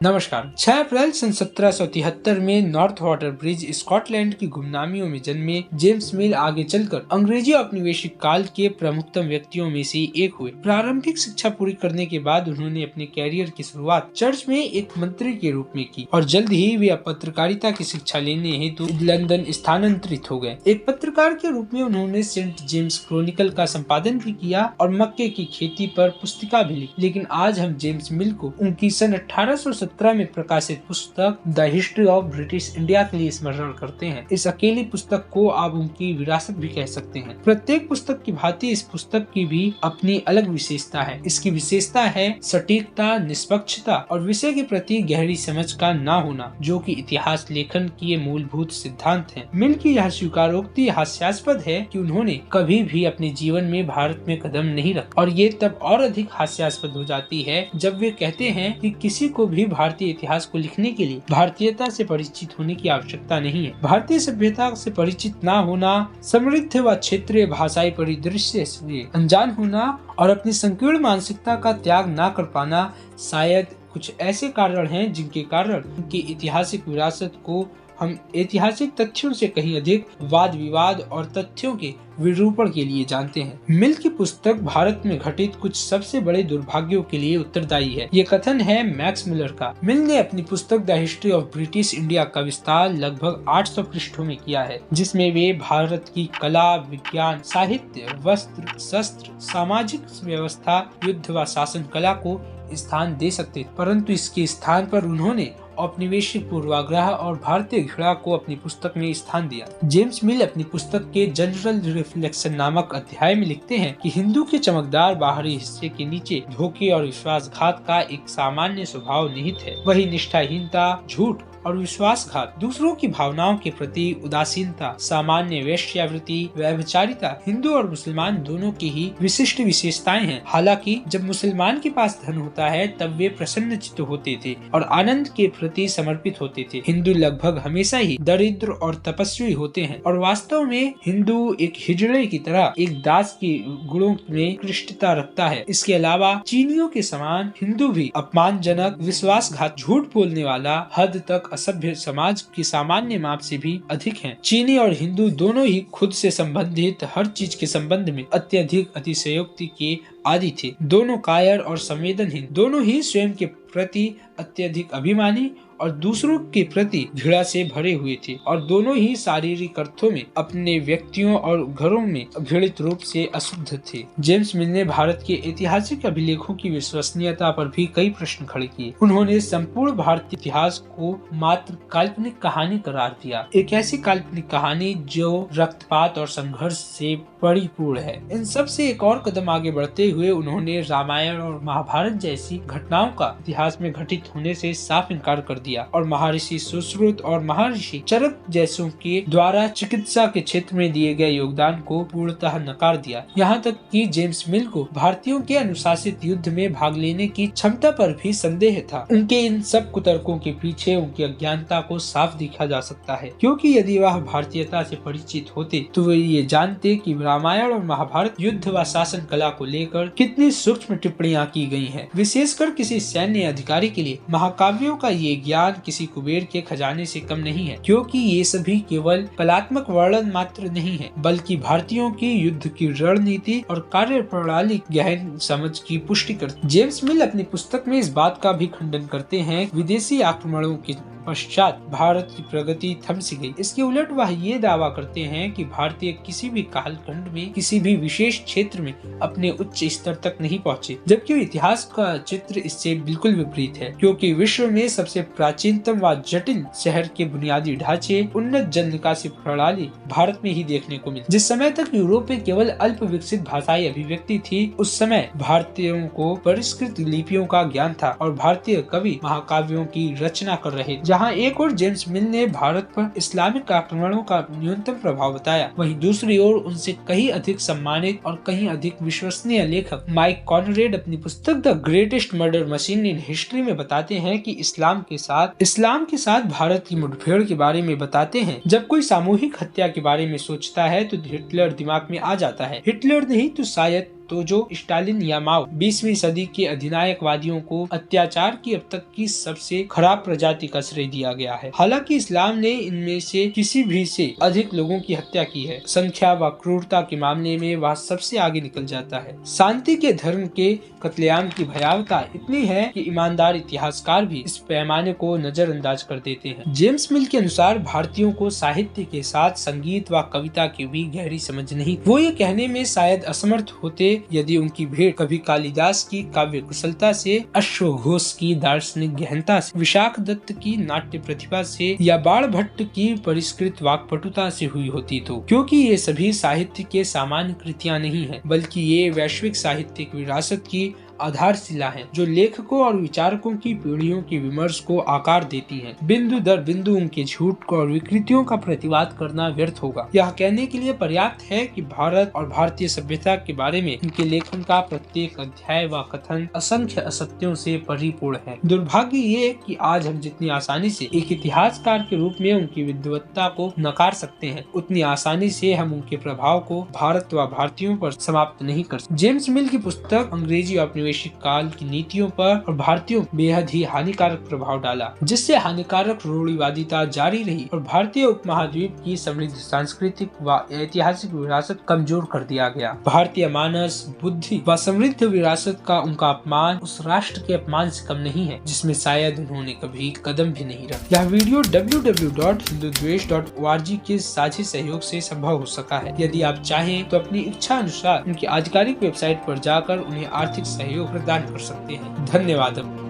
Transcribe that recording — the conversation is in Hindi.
नमस्कार। 6 अप्रैल सन 1773 में नॉर्थ वाटर ब्रिज स्कॉटलैंड की गुमनामियों में जन्मे जेम्स मिल आगे चलकर अंग्रेजी औपनिवेशिक काल के प्रमुखतम व्यक्तियों में से एक हुए। प्रारंभिक शिक्षा पूरी करने के बाद उन्होंने अपने कैरियर की शुरुआत चर्च में एक मंत्री के रूप में की और जल्द ही वे पत्रकारिता की शिक्षा लेने हेतु लंदन स्थानांतरित हो गए। एक पत्रकार के रूप में उन्होंने सेंट जेम्स क्रॉनिकल का संपादन भी किया और मक्के की खेती पर पुस्तिका भी लिखी। लेकिन आज हम जेम्स मिल को उनकी सन 1817 में प्रकाशित पुस्तक the history of British India के लिए स्मरण करते हैं। इस अकेली पुस्तक को आप उनकी विरासत भी कह सकते हैं। प्रत्येक पुस्तक की भांति इस पुस्तक की भी अपनी अलग विशेषता है। इसकी विशेषता है सटीकता, निष्पक्षता और विषय के प्रति गहरी समझ का न होना, जो कि इतिहास लेखन के मूलभूत सिद्धांत हैं। मिल की यह स्वीकारोक्ति हास्यास्पद है कि उन्होंने कभी भी अपने जीवन में भारत में कदम नहीं रखा, और ये तब और अधिक हास्यास्पद हो जाती है जब वे कहते हैं कि किसी को भी भारतीय इतिहास को लिखने के लिए भारतीयता से परिचित होने की आवश्यकता नहीं है। भारतीय सभ्यता से परिचित न होना, समृद्ध व क्षेत्रीय भाषाई परिदृश्य से अनजान होना और अपनी संकीर्ण मानसिकता का त्याग न कर पाना शायद कुछ ऐसे कारण हैं जिनके कारण उनकी ऐतिहासिक विरासत को हम ऐतिहासिक तथ्यों से कहीं अधिक वाद विवाद और तथ्यों के विरूपण के लिए जानते हैं। मिल की पुस्तक भारत में घटित कुछ सबसे बड़े दुर्भाग्यों के लिए उत्तरदायी है। ये कथन है मैक्स मिलर का। मिल ने अपनी पुस्तक the history of British India का विस्तार लगभग 800 पृष्ठों में किया है, जिसमें वे भारत की कला, विज्ञान, साहित्य, वस्त्र, शस्त्र, सामाजिक व्यवस्था, युद्ध व शासन कला को स्थान दे सकते, परंतु इसके स्थान पर उन्होंने औपनिवेशिक पूर्वाग्रह और भारतीय घृणा को अपनी पुस्तक में स्थान दिया। जेम्स मिल अपनी पुस्तक के जनरल रिफ्लेक्शन नामक अध्याय में लिखते हैं कि हिंदू के चमकदार बाहरी हिस्से के नीचे धोखे और विश्वासघात का एक सामान्य स्वभाव निहित है। वही निष्ठाहीनता, झूठ और विश्वासघात, दूसरों की भावनाओं के प्रति उदासीनता, सामान्य वेश्यावृत्ति, व्यभिचारिता हिंदू और मुसलमान दोनों की ही विशिष्ट विशेषताएं हैं। हालांकि जब मुसलमान के पास धन होता है तब वे प्रसन्नचित्त होते थे और आनंद के प्रति समर्पित होते थे। हिंदू लगभग हमेशा ही दरिद्र और तपस्वी होते हैं और वास्तव में हिंदू एक हिजड़े की तरह एक दास के गुणों में कृष्टता रखता है। इसके अलावा चीनियों के समान हिंदू भी अपमानजनक, विश्वासघात, झूठ बोलने वाला, हद तक असभ्य समाज की सामान्य माप से भी अधिक हैं। चीनी और हिंदू दोनों ही खुद से संबंधित हर चीज के संबंध में अत्यधिक अतिशयोक्ति के आदि थे। दोनों कायर और संवेदनहीन, दोनों ही स्वयं के प्रति अत्यधिक अभिमानी और दूसरों के प्रति घृणा से भरे हुए थे, और दोनों ही शारीरिक अर्थों में अपने व्यक्तियों और घरों में घृणित रूप से अशुद्ध थे। जेम्स मिल ने भारत के ऐतिहासिक अभिलेखों की विश्वसनीयता पर भी कई प्रश्न खड़े किए। उन्होंने संपूर्ण भारतीय इतिहास को मात्र काल्पनिक कहानी करार दिया, एक ऐसी काल्पनिक कहानी जो रक्तपात और संघर्ष से परिपूर्ण है। इन सब से एक और कदम आगे बढ़ते हुए उन्होंने रामायण और महाभारत जैसी घटनाओं का इतिहास में घटित होने से साफ इनकार कर दिया और महर्षि सुश्रुत और महर्षि चरक जैसों के द्वारा चिकित्सा के क्षेत्र में दिए गए योगदान को पूर्णतः नकार दिया। यहाँ तक कि जेम्स मिल को भारतीयों के अनुशासित युद्ध में भाग लेने की क्षमता पर भी संदेह था। उनके इन सब कुतर्कों के पीछे उनकी अज्ञानता को साफ देखा जा सकता है, क्योंकि यदि वह भारतीयता से परिचित होते तो वे ये जानते कि रामायण और महाभारत युद्ध व शासन कला को लेकर कितनी सूक्ष्म टिप्पणियां की गई हैं। विशेषकर किसी सैन्य अधिकारी के लिए महाकाव्यों का ये ज्ञान किसी कुबेर के खजाने से कम नहीं है, क्योंकि ये सभी केवल कलात्मक वर्णन मात्र नहीं है, बल्कि भारतीयों की युद्ध की रणनीति और कार्य प्रणाली गहन समझ की पुष्टि करते। जेम्स मिल अपनी पुस्तक में इस बात का भी खंडन करते हैं विदेशी आक्रमणों के पश्चात भारत की प्रगति थम सी गई। इसके उलट वह ये दावा करते हैं कि भारतीय किसी भी कालखंड में किसी भी विशेष क्षेत्र में अपने उच्च स्तर तक नहीं पहुंचे, जबकि इतिहास का चित्र इससे बिल्कुल विपरीत है, क्योंकि विश्व में सबसे प्राचीनतम व जटिल शहर के बुनियादी ढांचे, उन्नत जल निकासी प्रणाली भारत में ही देखने को मिली। जिस समय तक यूरोप में केवल अल्प विकसित भाषाई अभिव्यक्ति थी, उस समय भारतीयों को परिष्कृत लिपियों का ज्ञान था और भारतीय कवि महाकाव्यों की रचना कर रहे। जहाँ एक ओर जेम्स मिल ने भारत पर इस्लामिक आक्रमणों का न्यूनतम प्रभाव बताया, वहीं दूसरी ओर उनसे कहीं अधिक सम्मानित और कहीं अधिक विश्वसनीय लेखक माइक कॉनरेड अपनी पुस्तक the greatest murder machine in history में बताते हैं कि इस्लाम के साथ भारत की मुठभेड़ के बारे में बताते हैं। जब कोई सामूहिक हत्या के बारे में सोचता है तो हिटलर दिमाग में आ जाता है। हिटलर नहीं तो शायद तोजो स्टालिन या माओ 20वीं सदी के अधिनायकवादियों को अत्याचार की अब तक की सबसे खराब प्रजाति का श्रेय दिया गया है। हालांकि इस्लाम ने इनमें से किसी भी से अधिक लोगों की हत्या की है। संख्या व क्रूरता के मामले में वह सबसे आगे निकल जाता है। शांति के धर्म के कत्लेआम की भयावहता इतनी है कि ईमानदार इतिहासकार भी इस पैमाने को नजरअंदाज कर देते हैं। जेम्स मिल के अनुसार भारतीयों को साहित्य के साथ संगीत व कविता की भी गहरी समझ नहीं। वो ये कहने में शायद असमर्थ होते यदि उनकी भेंट कभी कालिदास की काव्य कुशलता से, अश्वघोष की दार्शनिक गहनता से, विशाख दत्त की नाट्य प्रतिभा से या बाण भट्ट की परिष्कृत वाक्पटुता से हुई होती तो, क्योंकि ये सभी साहित्य के सामान्य कृतियां नहीं है, बल्कि ये वैश्विक साहित्यिक विरासत की आधारशिला है, जो लेखकों और विचारकों की पीढ़ियों के विमर्श को आकार देती हैं। बिंदु दर बिंदु उनके झूठ और विकृतियों का प्रतिवाद करना व्यर्थ होगा। यह कहने के लिए पर्याप्त है कि भारत और भारतीय सभ्यता के बारे में इनके लेखन का प्रत्येक अध्याय व कथन असंख्य असत्यों से परिपूर्ण है। दुर्भाग्य ये कि आज हम जितनी आसानी से एक इतिहासकार के रूप में उनकी विद्वत्ता को नकार सकते हैं, उतनी आसानी से हम उनके प्रभाव को भारत व भारतीयों पर समाप्त नहीं कर सकते। जेम्स मिल की पुस्तक अंग्रेजी औपनिवेशिक काल की नीतियों पर और भारतीयों बेहद ही हानिकारक प्रभाव डाला, जिससे हानिकारक रूढ़िवादिता जारी रही और भारतीय उपमहाद्वीप की समृद्ध सांस्कृतिक व ऐतिहासिक विरासत कमजोर कर दिया गया। भारतीय मानस, बुद्धि व समृद्ध विरासत का उनका अपमान उस राष्ट्र के अपमान से कम नहीं है जिसमें शायद उन्होंने कभी कदम भी नहीं रखा। यह वीडियो www.hindudvesh.org के साझे सहयोग से संभव हो सका है। यदि आप चाहें तो अपनी इच्छा अनुसार उनकी आधिकारिक वेबसाइट पर जाकर उन्हें आर्थिक सहयोग प्रदान कर सकते हैं। धन्यवाद।